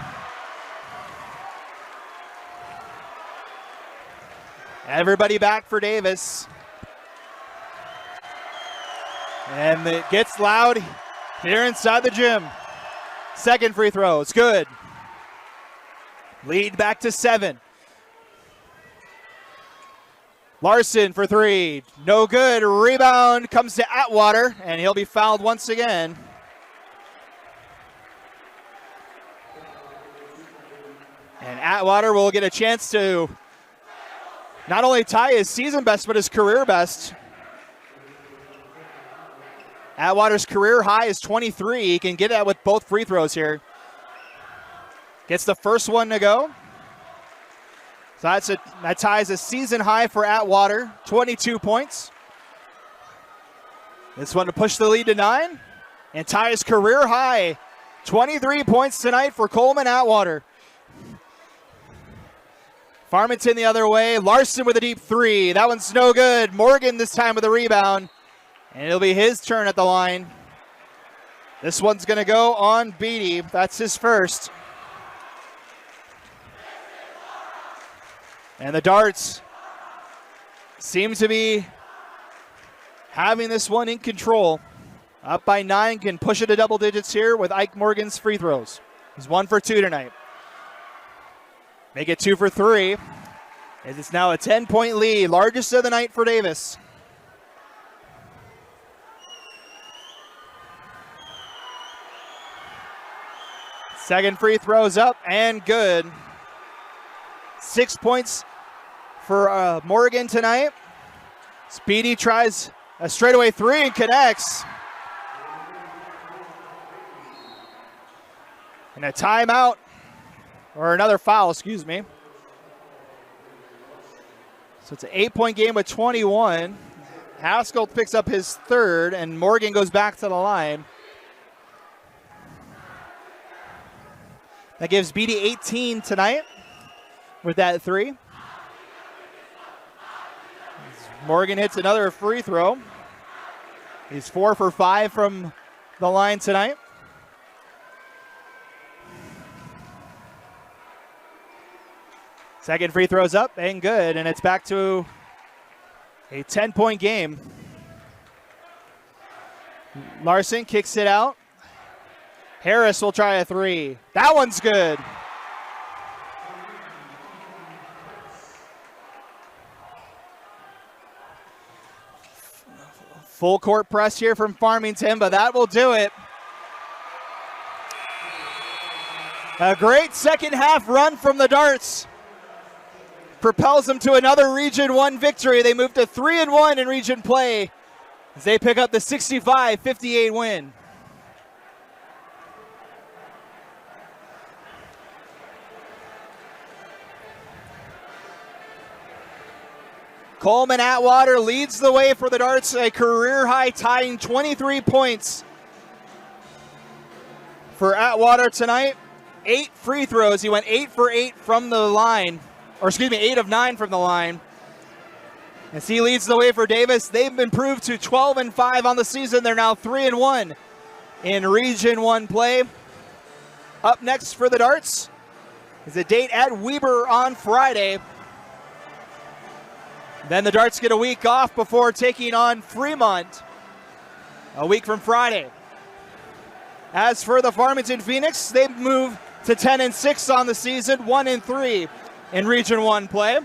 Everybody back for Davis. And it gets loud here inside the gym. Second free throw, it's good. Lead back to 7. Larson for 3, no good. Rebound comes to Atwater, and he'll be fouled once again. And Atwater will get a chance to not only tie his season best, but his career best. Atwater's career high is 23. He can get that with both free throws here. Gets the first one to go. So that ties a season high for Atwater, 22 points. This one to push the lead to 9 and ties career high, 23 points tonight for Coleman Atwater. Farmington the other way. Larson with a deep 3. That one's no good. Morgan this time with a rebound. And it'll be his turn at the line. This one's going to go on Beatty. That's his first. And the Darts seem to be having this one in control. Up by 9, can push it to double digits here with Ike Morgan's free throws. He's 1 for 2 tonight. Make it 2 for 3. As it's now a 10-point lead, largest of the night for Davis. Second free throw's up and good. 6 points for Morgan tonight. Speedy tries a straightaway 3 and connects. And a timeout, or another foul, excuse me. So it's an 8-point game with 21. Haskell picks up his third, and Morgan goes back to the line. That gives Beatty 18 tonight with that three. Morgan hits another free throw. He's 4 for 5 from the line tonight. Second free throw's up and good, and it's back to a 10-point game. Larson kicks it out. Harris will try a three. That one's good. Full court press here from Farmington, but that will do it. A great second half run from the Darts propels them to another Region 1 victory. They move to 3-1 in region play as they pick up the 65-58 win. Coleman Atwater leads the way for the Darts, a career-high tying 23 points for Atwater tonight. 8 free throws. He went 8 for 8 from the line. 8 of 9 from the line. As he leads the way for Davis, they've improved to 12-5 on the season. They're now 3-1 in Region 1 play. Up next for the Darts is a date at Weber on Friday. Then the Darts get a week off before taking on Fremont a week from Friday. As for the Farmington Phoenix, they move to 10-6 on the season, 1-3 in Region 1 play.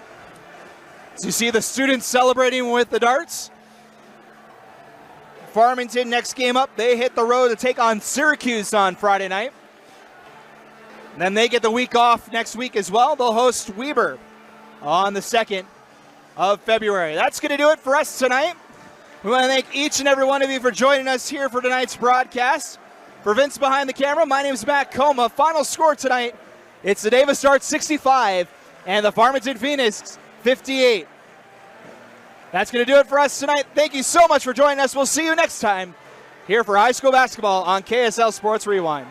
So you see the students celebrating with the Darts. Farmington, next game up, they hit the road to take on Syracuse on Friday night. And then they get the week off next week as well. They'll host Weber on the 2nd of February. That's going to do it for us tonight. We want to thank each and every one of you for joining us here for tonight's broadcast. For Vince behind the camera, my name is Matt Coma. Final score tonight, it's the Davis Darts 65 and the Farmington Phoenix 58. That's going to do it for us tonight. Thank you so much for joining us. We'll see you next time here for high school basketball on KSL Sports Rewind.